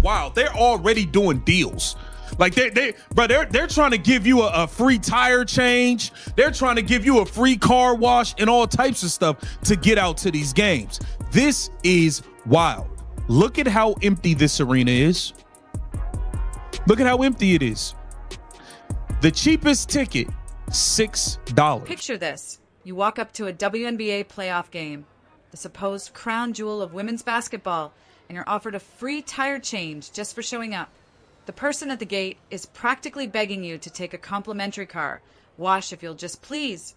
wild. They're already doing deals. Like they're trying to give you a free tire change. They're trying to give you a free car wash and all types of stuff to get out to these games. This is wild. Look at how empty this arena is. Look at how empty it is. The cheapest ticket, $6. Picture this. You walk up to a WNBA playoff game, the supposed crown jewel of women's basketball, and you're offered a free tire change just for showing up. The person at the gate is practically begging you to take a complimentary car. Wash if you'll just please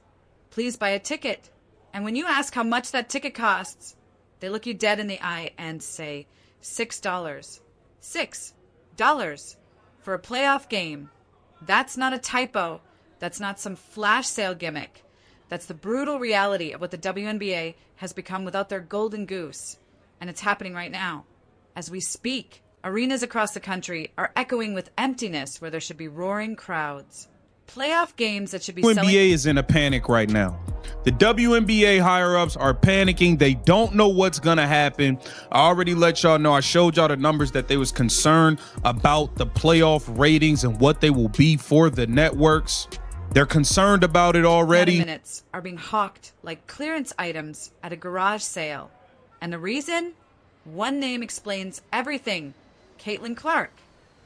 buy a ticket. And when you ask how much that ticket costs, they look you dead in the eye and say, $6. $6 for a playoff game. That's not a typo. That's not some flash sale gimmick. That's the brutal reality of what the WNBA has become without their golden goose. And it's happening right now. As we speak, arenas across the country are echoing with emptiness where there should be roaring crowds. Playoff games that should be selling. NBA is in a panic right now. The WNBA higher-ups are panicking. They don't know what's going to happen. I already let y'all know. I showed y'all the numbers that they was concerned about the playoff ratings and what they will be for the networks. They're concerned about it already. Minutes are being hawked like clearance items at a garage sale. And the reason? One name explains everything. Caitlin Clark.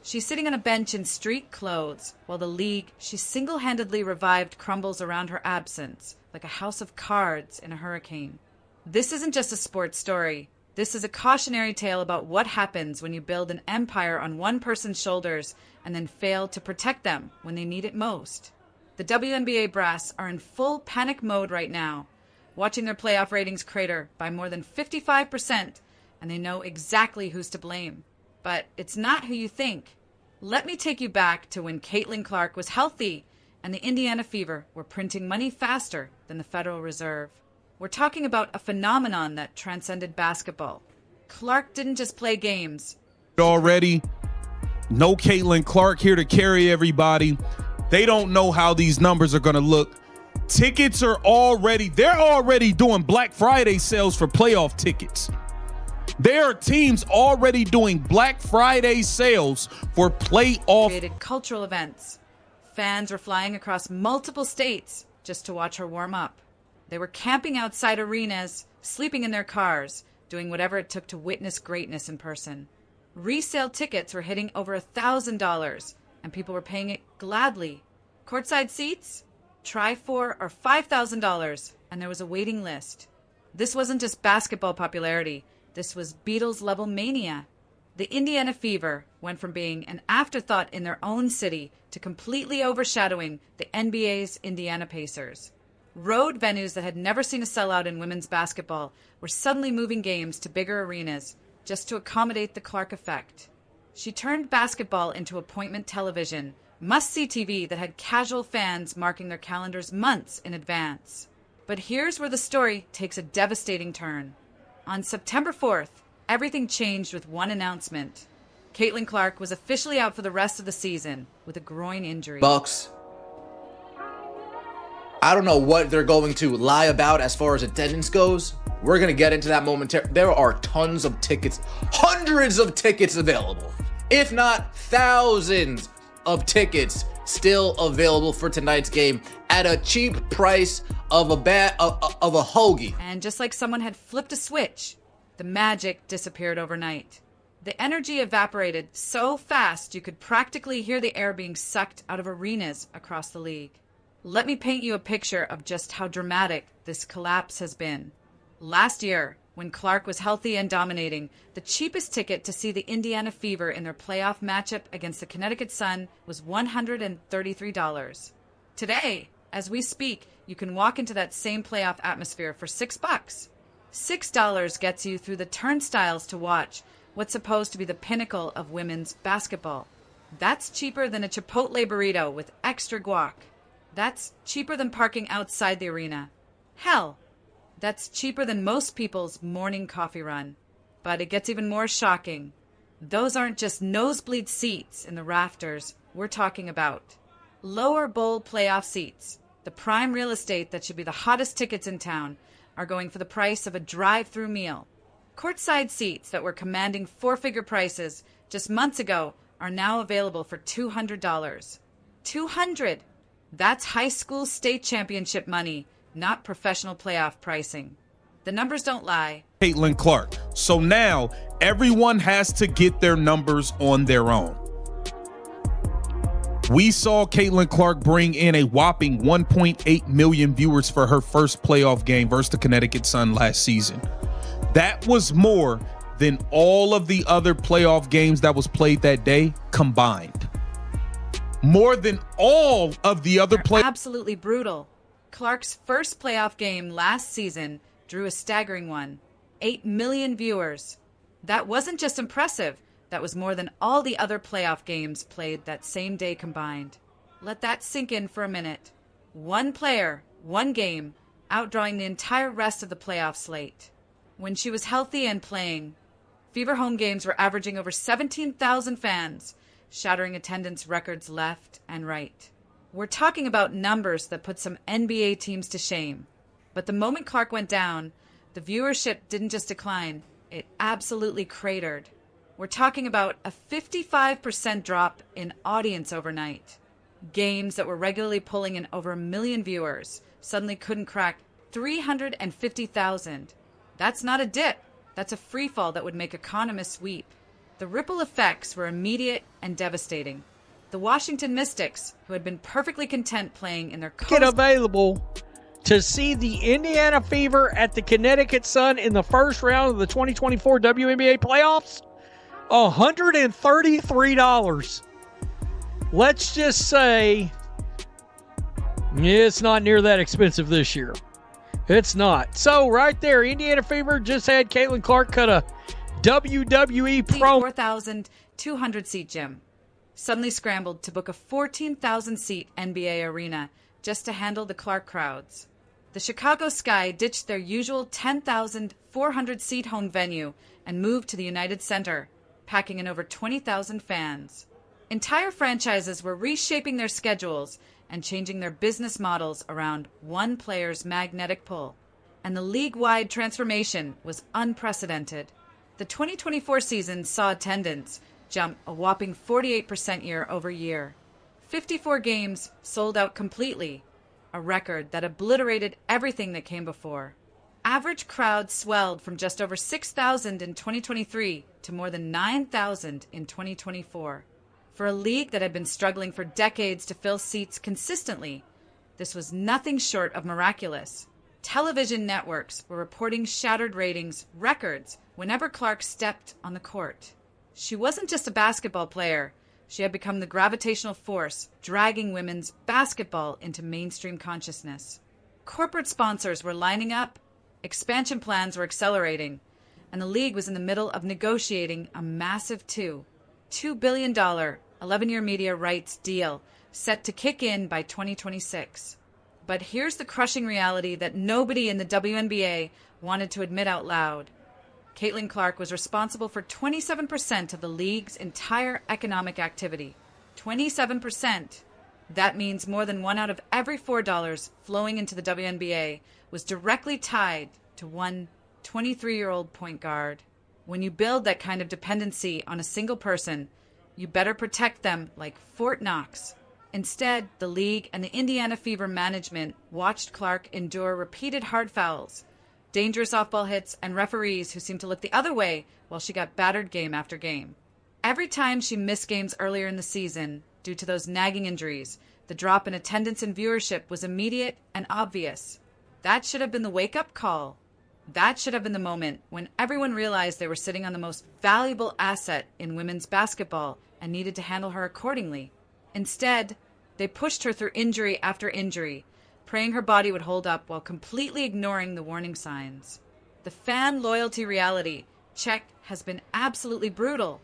She's sitting on a bench in street clothes while the league she single-handedly revived crumbles around her absence like a house of cards in a hurricane. This isn't just a sports story. This is a cautionary tale about what happens when you build an empire on one person's shoulders and then fail to protect them when they need it most. The WNBA brass are in full panic mode right now, watching their playoff ratings crater by more than 55%, and they know exactly who's to blame. But it's not who you think. Let me take you back to when Caitlin Clark was healthy and the Indiana Fever were printing money faster than the Federal Reserve. We're talking about a phenomenon that transcended basketball. Clark didn't just play games. Already, no Caitlin Clark here to carry everybody. They don't know how these numbers are going to look. Tickets are they're already doing Black Friday sales for playoff tickets. There are teams already doing Black Friday sales for playoff. Created cultural events. Fans were flying across multiple states just to watch her warm up. They were camping outside arenas, sleeping in their cars, doing whatever it took to witness greatness in person. Resale tickets were hitting over $1,000, and people were paying it gladly. Courtside seats? Try $4,000 or $5,000, and there was a waiting list. This wasn't just basketball popularity. This was Beatles-level mania. The Indiana Fever went from being an afterthought in their own city to completely overshadowing the NBA's Indiana Pacers. Road venues that had never seen a sellout in women's basketball were suddenly moving games to bigger arenas just to accommodate the Clark effect. She turned basketball into appointment television, must-see TV that had casual fans marking their calendars months in advance. But here's where the story takes a devastating turn. On September 4th, everything changed with one announcement. Caitlin Clark was officially out for the rest of the season with a groin injury. Bucks. I don't know what they're going to lie about as far as attendance goes. We're going to get into that momentarily. There are tons of tickets, hundreds of tickets available, if not thousands of tickets still available for tonight's game at a cheap price of a hoagie. And just like someone had flipped a switch, the magic disappeared overnight. The energy evaporated so fast you could practically hear the air being sucked out of arenas across the league. Let me paint you a picture of just how dramatic this collapse has been. Last year, when Clark was healthy and dominating, the cheapest ticket to see the Indiana Fever in their playoff matchup against the Connecticut Sun was $133. Today, as we speak, you can walk into that same playoff atmosphere for $6. $6 gets you through the turnstiles to watch what's supposed to be the pinnacle of women's basketball. That's cheaper than a Chipotle burrito with extra guac. That's cheaper than parking outside the arena. Hell, that's cheaper than most people's morning coffee run. But it gets even more shocking. Those aren't just nosebleed seats in the rafters we're talking about. Lower bowl playoff seats, the prime real estate that should be the hottest tickets in town, are going for the price of a drive-through meal. Courtside seats that were commanding four-figure prices just months ago are now available for $200. $200! That's high school state championship money, not professional playoff pricing. The numbers don't lie. Caitlin Clark. So now everyone has to get their numbers on their own. We saw Caitlin Clark bring in a whopping 1.8 million viewers for her first playoff game versus the Connecticut Sun last season. That was more than all of the other playoff games that was played that day combined. More than all of the other Absolutely brutal. Clark's first playoff game last season drew a staggering one. 8 million viewers. That wasn't just impressive. That was more than all the other playoff games played that same day combined. Let that sink in for a minute. One player, one game, outdrawing the entire rest of the playoff slate. When she was healthy and playing, Fever home games were averaging over 17,000 fans, shattering attendance records left and right. We're talking about numbers that put some NBA teams to shame. But the moment Clark went down, the viewership didn't just decline, it absolutely cratered. We're talking about a 55% drop in audience overnight. Games that were regularly pulling in over 1 million viewers suddenly couldn't crack 350,000. That's not a dip. That's a free fall that would make economists weep. The ripple effects were immediate and devastating. The Washington Mystics, who had been perfectly content playing in their available to see the Indiana Fever at the Connecticut Sun in the first round of the 2024 WNBA playoffs, $133. Let's just say it's not near that expensive this year. It's not. So right there, Indiana Fever just had Caitlin Clark cut a WWE promo. 4,200 seat gym suddenly scrambled to book a 14,000 seat NBA arena just to handle the Clark crowds. The Chicago Sky ditched their usual 10,400 seat home venue and moved to the United Center, packing in over 20,000 fans. Entire franchises were reshaping their schedules and changing their business models around one player's magnetic pull. And the league-wide transformation was unprecedented. The 2024 season saw attendance jump a whopping 48% year over year. 54 games sold out completely, a record that obliterated everything that came before. Average crowds swelled from just over 6,000 in 2023 to more than 9,000 in 2024. For a league that had been struggling for decades to fill seats consistently, this was nothing short of miraculous. Television networks were reporting shattered ratings records whenever Clark stepped on the court. She wasn't just a basketball player. She had become the gravitational force dragging women's basketball into mainstream consciousness. Corporate sponsors were lining up, expansion plans were accelerating, and the league was in the middle of negotiating a massive $2 billion 11-year media rights deal set to kick in by 2026. But here's the crushing reality that nobody in the WNBA wanted to admit out loud. Caitlin Clark was responsible for 27% of the league's entire economic activity. 27%. That means more than 1 out of every $4 flowing into the WNBA was directly tied to one 23-year-old point guard. When you build that kind of dependency on a single person, you better protect them like Fort Knox. Instead, the league and the Indiana Fever management watched Clark endure repeated hard fouls, dangerous off-ball hits, and referees who seemed to look the other way while she got battered game after game. Every time she missed games earlier in the season due to those nagging injuries, the drop in attendance and viewership was immediate and obvious. That should have been the wake-up call. That should have been the moment when everyone realized they were sitting on the most valuable asset in women's basketball and needed to handle her accordingly. Instead, they pushed her through injury after injury, praying her body would hold up while completely ignoring the warning signs. The fan loyalty reality check has been absolutely brutal.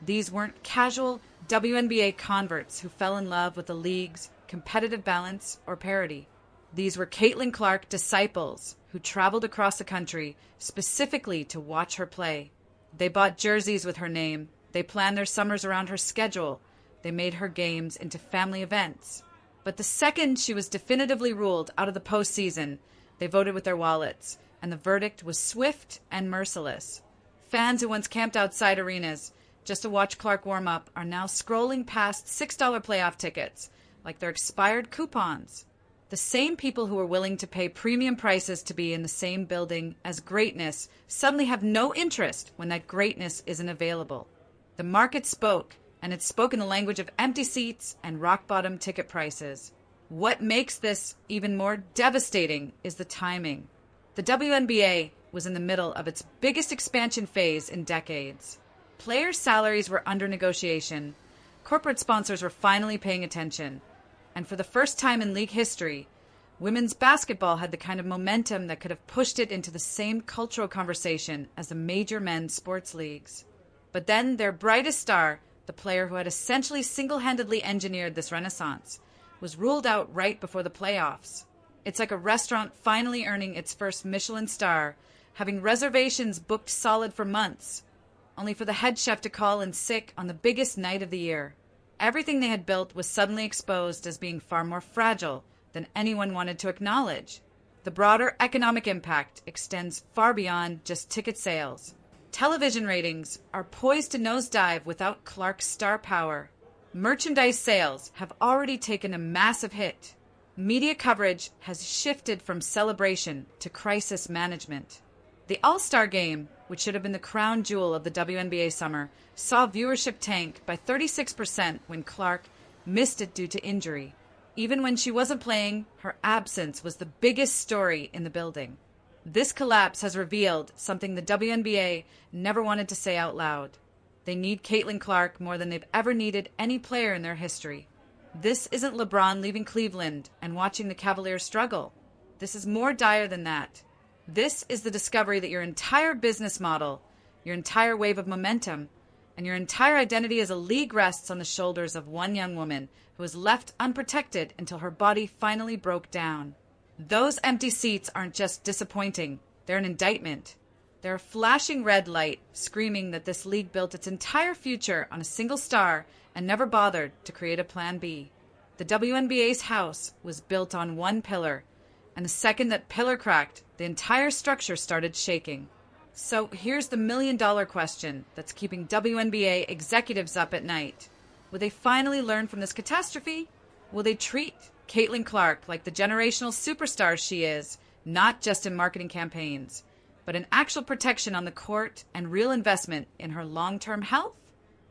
These weren't casual WNBA converts who fell in love with the league's competitive balance or parity. These were Caitlin Clark disciples who traveled across the country specifically to watch her play. They bought jerseys with her name. They planned their summers around her schedule. They made her games into family events. But the second she was definitively ruled out of the postseason, they voted with their wallets, and the verdict was swift and merciless. Fans who once camped outside arenas just to watch Clark warm up are now scrolling past $6 playoff tickets like they're expired coupons. The same people who were willing to pay premium prices to be in the same building as greatness suddenly have no interest when that greatness isn't available. The market spoke, and it spoke in the language of empty seats and rock-bottom ticket prices. What makes this even more devastating is the timing. The WNBA was in the middle of its biggest expansion phase in decades. Player salaries were under negotiation. Corporate sponsors were finally paying attention. And for the first time in league history, women's basketball had the kind of momentum that could have pushed it into the same cultural conversation as the major men's sports leagues. But then their brightest star, the player who had essentially single-handedly engineered this renaissance, was ruled out right before the playoffs. It's like a restaurant finally earning its first Michelin star, having reservations booked solid for months, only for the head chef to call in sick on the biggest night of the year. Everything they had built was suddenly exposed as being far more fragile than anyone wanted to acknowledge. The broader economic impact extends far beyond just ticket sales. Television ratings are poised to nosedive without Clark's star power. Merchandise sales have already taken a massive hit. Media coverage has shifted from celebration to crisis management. The All-Star Game, which should have been the crown jewel of the WNBA summer, saw viewership tank by 36% when Clark missed it due to injury. Even when she wasn't playing, her absence was the biggest story in the building. This collapse has revealed something the WNBA never wanted to say out loud. They need Caitlin Clark more than they've ever needed any player in their history. This isn't LeBron leaving Cleveland and watching the Cavaliers struggle. This is more dire than that. This is the discovery that your entire business model, your entire wave of momentum, and your entire identity as a league rests on the shoulders of one young woman who was left unprotected until her body finally broke down. Those empty seats aren't just disappointing, they're an indictment. They're a flashing red light screaming that this league built its entire future on a single star and never bothered to create a plan B. The WNBA's house was built on one pillar, and the second that pillar cracked, the entire structure started shaking. So here's the million-dollar question that's keeping WNBA executives up at night. Will they finally learn from this catastrophe? Will they treat Caitlin Clark like the generational superstar she is, not just in marketing campaigns, but in actual protection on the court and real investment in her long-term health?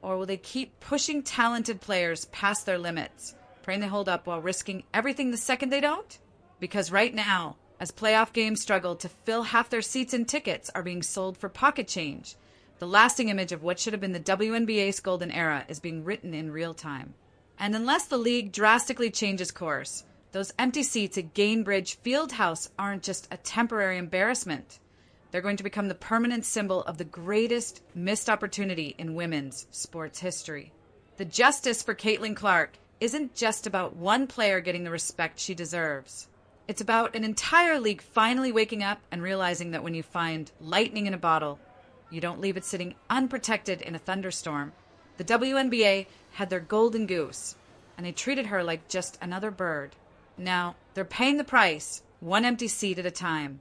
Or will they keep pushing talented players past their limits, praying they hold up while risking everything the second they don't? Because right now, as playoff games struggle to fill half their seats and tickets are being sold for pocket change, the lasting image of what should have been the WNBA's golden era is being written in real time. And unless the league drastically changes course, those empty seats at Gainbridge Fieldhouse aren't just a temporary embarrassment. They're going to become the permanent symbol of the greatest missed opportunity in women's sports history. The justice for Caitlin Clark isn't just about one player getting the respect she deserves. It's about an entire league finally waking up and realizing that when you find lightning in a bottle, you don't leave it sitting unprotected in a thunderstorm. The WNBA had their golden goose, and they treated her like just another bird. Now, they're paying the price, one empty seat at a time.